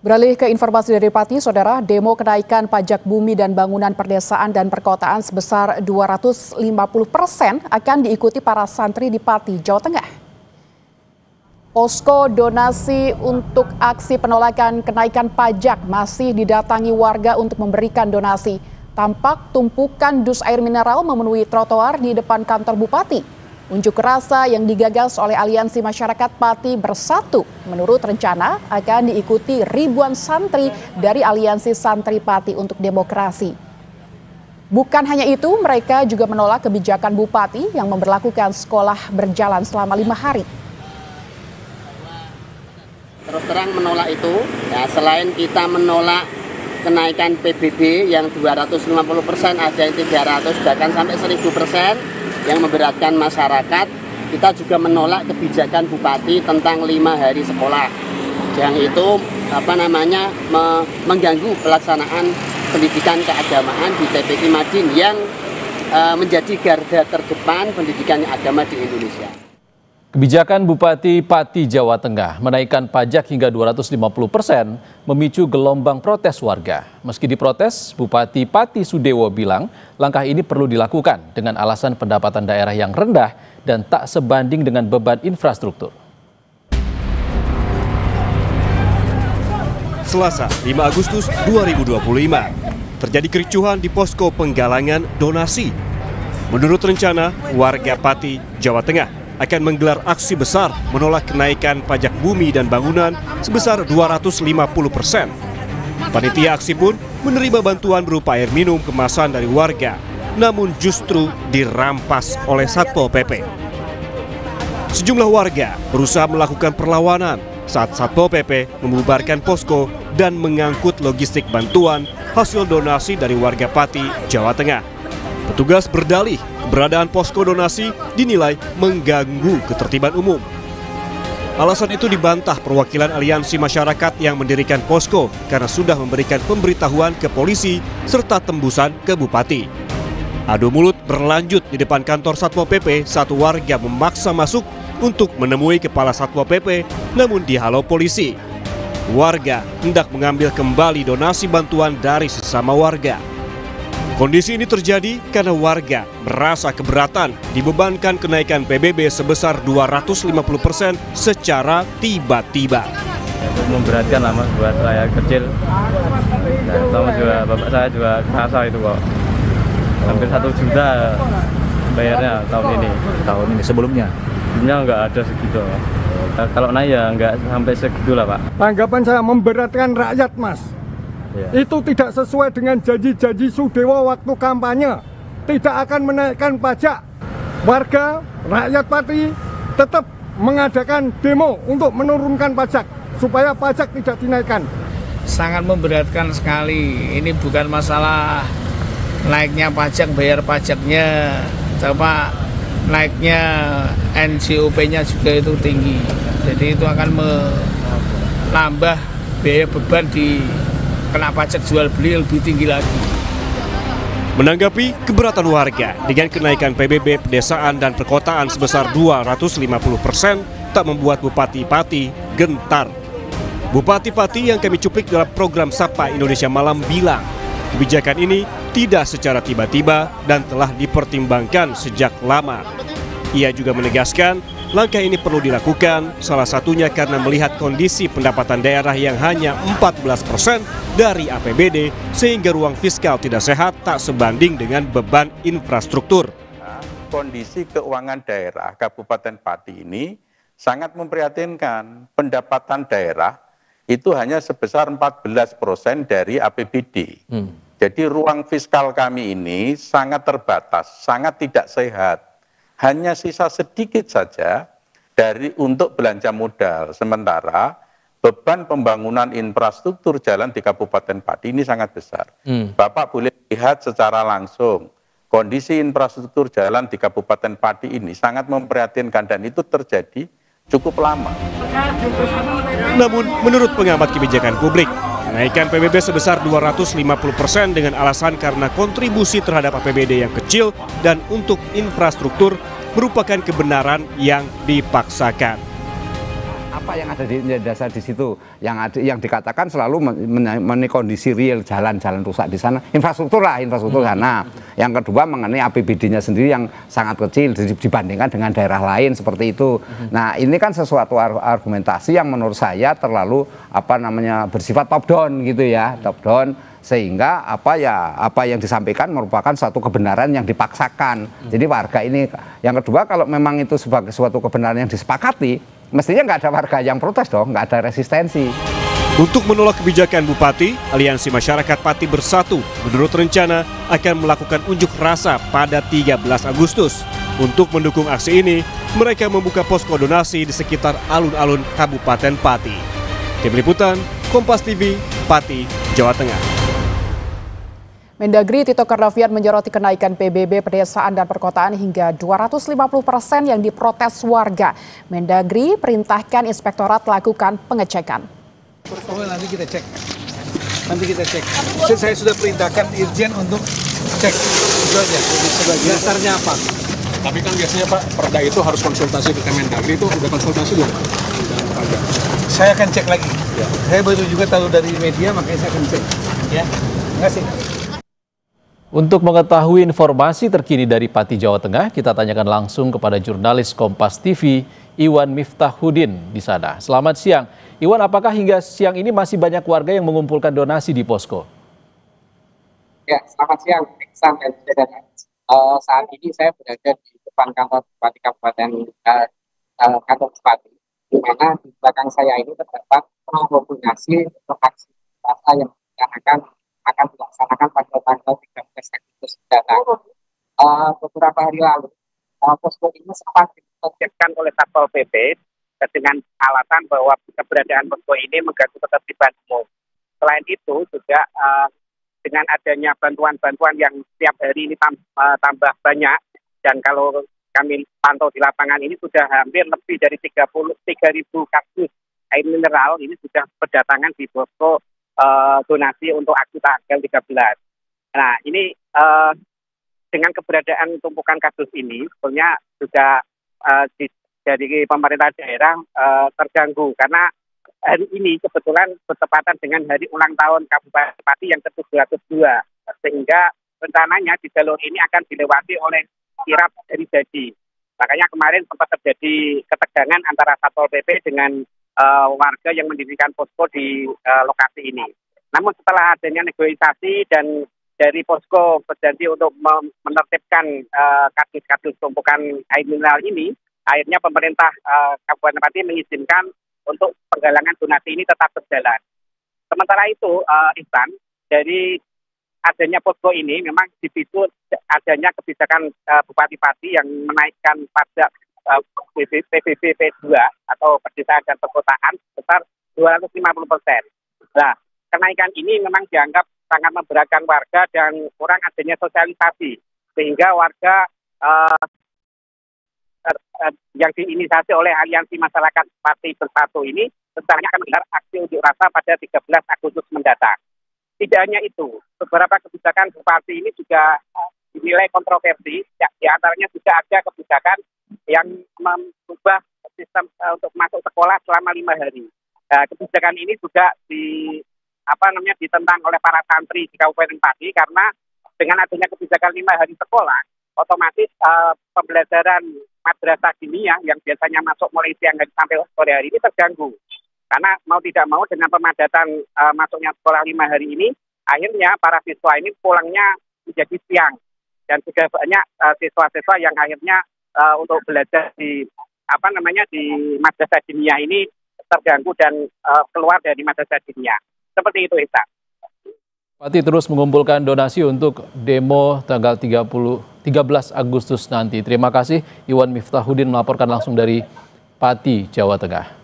Beralih ke informasi dari Pati, Saudara, demo kenaikan pajak bumi dan bangunan perdesaan dan perkotaan sebesar 250% akan diikuti para santri di Pati, Jawa Tengah. Posko donasi untuk aksi penolakan kenaikan pajak masih didatangi warga untuk memberikan donasi. Tampak tumpukan dus air mineral memenuhi trotoar di depan kantor Bupati. Unjuk rasa yang digagas oleh Aliansi Masyarakat Pati Bersatu menurut rencana akan diikuti ribuan santri dari Aliansi Santri Pati untuk Demokrasi. Bukan hanya itu, mereka juga menolak kebijakan Bupati yang memberlakukan sekolah berjalan selama 5 hari. Terus terang menolak itu, ya, selain kita menolak kenaikan PBB yang 250%, ada yang 300 bahkan sampai 1000%. Yang memberatkan masyarakat, kita juga menolak kebijakan Bupati tentang 5 hari sekolah yang itu mengganggu pelaksanaan pendidikan keagamaan di TPI Madin yang menjadi garda terdepan pendidikan agama di Indonesia. Kebijakan Bupati Pati Jawa Tengah menaikkan pajak hingga 250% memicu gelombang protes warga. Meski diprotes, Bupati Pati Sudewo bilang langkah ini perlu dilakukan dengan alasan pendapatan daerah yang rendah dan tak sebanding dengan beban infrastruktur. Selasa, 5 Agustus 2025, terjadi kericuhan di posko penggalangan donasi. Menurut rencana, warga Pati, Jawa Tengah akan menggelar aksi besar menolak kenaikan pajak bumi dan bangunan sebesar 250%. Panitia aksi pun menerima bantuan berupa air minum kemasan dari warga, namun justru dirampas oleh Satpol PP. Sejumlah warga berusaha melakukan perlawanan saat Satpol PP membubarkan posko dan mengangkut logistik bantuan hasil donasi dari warga Pati, Jawa Tengah. Petugas berdalih keberadaan posko donasi dinilai mengganggu ketertiban umum. Alasan itu dibantah perwakilan Aliansi Masyarakat yang mendirikan posko karena sudah memberikan pemberitahuan ke polisi serta tembusan ke Bupati. Adu mulut berlanjut di depan kantor Satpol PP saat warga memaksa masuk untuk menemui Kepala Satpol PP namun dihalau polisi. Warga hendak mengambil kembali donasi bantuan dari sesama warga. Kondisi ini terjadi karena warga merasa keberatan dibebankan kenaikan PBB sebesar 250% secara tiba-tiba. Memberatkan lah Mas buat rakyat kecil. Nah, sama juga bapak saya juga kerasa itu kok. Hampir 1 juta bayarnya tahun ini. Tahun ini sebelumnya Nggak ada segitu. Kalau naik ya nggak sampai segitu lah Pak. Tanggapan saya memberatkan rakyat Mas. Ya. Itu tidak sesuai dengan janji-janji Sudewo waktu kampanye. Tidak akan menaikkan pajak. Warga, rakyat Pati tetap mengadakan demo untuk menurunkan pajak supaya pajak tidak dinaikkan. Sangat memberatkan sekali. Ini bukan masalah naiknya pajak, bayar pajaknya, coba naiknya NJOP-nya juga itu tinggi. Jadi itu akan menambah biaya beban di kena pajak jual beli lebih tinggi lagi. Menanggapi keberatan warga dengan kenaikan PBB pedesaan dan perkotaan sebesar 250% tak membuat Bupati Pati gentar. Bupati Pati yang kami cuplik dalam program Sapa Indonesia Malam bilang, kebijakan ini tidak secara tiba-tiba dan telah dipertimbangkan sejak lama. Ia juga menegaskan langkah ini perlu dilakukan salah satunya karena melihat kondisi pendapatan daerah yang hanya 14% dari APBD sehingga ruang fiskal tidak sehat tak sebanding dengan beban infrastruktur. Kondisi keuangan daerah Kabupaten Pati ini sangat memprihatinkan. Pendapatan daerah itu hanya sebesar 14% dari APBD. Jadi ruang fiskal kami ini sangat terbatas, sangat tidak sehat. Hanya sisa sedikit saja untuk belanja modal. Sementara beban pembangunan infrastruktur jalan di Kabupaten Pati ini sangat besar. Bapak boleh lihat secara langsung kondisi infrastruktur jalan di Kabupaten Pati ini sangat memprihatinkan dan itu terjadi cukup lama. Namun menurut pengamat kebijakan publik, kenaikan PBB sebesar 250% dengan alasan karena kontribusi terhadap APBD yang kecil dan untuk infrastruktur merupakan kebenaran yang dipaksakan. apa yang ada di dasar di situ, yang dikatakan selalu kondisi real jalan-jalan rusak di sana, infrastruktur sana. Yang kedua mengenai APBD-nya sendiri yang sangat kecil dibandingkan dengan daerah lain seperti itu. Nah, ini kan sesuatu argumentasi yang menurut saya terlalu bersifat top down gitu ya, top down, sehingga apa yang disampaikan merupakan suatu kebenaran yang dipaksakan. Jadi warga ini, yang kedua kalau memang itu sebagai suatu kebenaran yang disepakati, mestinya nggak ada warga yang protes dong, nggak ada resistensi. Untuk menolak kebijakan Bupati, Aliansi Masyarakat Pati Bersatu menurut rencana akan melakukan unjuk rasa pada 13 Agustus. Untuk mendukung aksi ini, mereka membuka posko donasi di sekitar alun-alun Kabupaten Pati. Tim Liputan, Kompas TV, Pati, Jawa Tengah. Mendagri Tito Karnavian menyoroti kenaikan PBB pedesaan dan perkotaan hingga 250% yang diprotes warga. Mendagri perintahkan inspektorat lakukan pengecekan. Nanti kita cek. Saya sudah perintahkan Irjen untuk cek. Itu aja. Dasarnya apa? Tapi kan biasanya Pak, Perda itu harus konsultasi ke Kemendagri, itu udah konsultasi belum? Saya akan cek lagi. Ya. Saya baru juga tahu dari media, makanya saya akan cek. Ya, terima kasih. Untuk mengetahui informasi terkini dari Pati, Jawa Tengah, kita tanyakan langsung kepada jurnalis Kompas TV, Iwan Miftahuddin di sana. Selamat siang. Iwan, apakah hingga siang ini masih banyak warga yang mengumpulkan donasi di posko? Ya, selamat siang, Iksan dan saudara. Saat ini saya berada di depan kantor Bupati Kabupaten kantor Bupati, di mana di belakang saya ini terdapat koordinasi untuk aksi yang akan dilaksanakan pada tanggal 13 Agustus mendatang. Beberapa hari lalu, posko ini sempat ditertibkan oleh Satpol PP dengan alasan bahwa keberadaan posko ini mengganggu ketertiban umum. Selain itu juga dengan adanya bantuan-bantuan yang setiap hari ini tambah banyak, dan kalau kami pantau di lapangan ini sudah hampir lebih dari 3.000 kasus air mineral ini sudah berdatangan di posko donasi untuk aksi tanggal 13. Nah, ini dengan keberadaan tumpukan kasus ini sebenarnya juga dari pemerintah daerah terganggu karena hari ini kebetulan bertepatan dengan hari ulang tahun Kabupaten Pati yang ke-202, sehingga rencananya di jalur ini akan dilewati oleh kirap dari jadi. Makanya kemarin sempat terjadi ketegangan antara Satpol PP dengan warga yang mendirikan posko di lokasi ini. Namun setelah adanya negosiasi dan dari posko berjanji untuk menertibkan kasus-kasus tumpukan air mineral ini, akhirnya pemerintah Kabupaten Pati mengizinkan untuk penggalangan donasi ini tetap berjalan. Sementara itu, Ihsan, dari adanya posko ini memang dipicu adanya kebijakan Bupati Pati yang menaikkan pajak PBB P2 atau pedesaan dan perkotaan sebesar 250%. Nah, kenaikan ini memang dianggap sangat memberatkan warga dan kurang adanya sosialisasi, sehingga warga yang diinisiasi oleh Aliansi Masyarakat Pati Bersatu ini rencananya akan menggelar aksi unjuk rasa pada 13 Agustus mendatang. Tidak hanya itu, beberapa kebijakan Bupati ini juga dinilai kontroversi, di antaranya juga ada kebijakan yang mengubah sistem untuk masuk sekolah selama 5 hari. Nah, kebijakan ini juga ditentang oleh para santri di Kabupaten Pati karena dengan adanya kebijakan 5 hari sekolah, otomatis pembelajaran madrasah diniyah yang biasanya masuk mulai siang sampai sore hari ini terganggu. Karena mau tidak mau dengan pemadatan masuknya sekolah 5 hari ini, akhirnya para siswa ini pulangnya menjadi siang. Dan juga banyak siswa-siswa yang akhirnya untuk belajar di di madrasah diniyah ini terganggu dan keluar dari madrasah diniyah. Seperti itu, Isa. Pati terus mengumpulkan donasi untuk demo tanggal 13 Agustus nanti. Terima kasih Iwan Miftahuddin melaporkan langsung dari Pati, Jawa Tengah.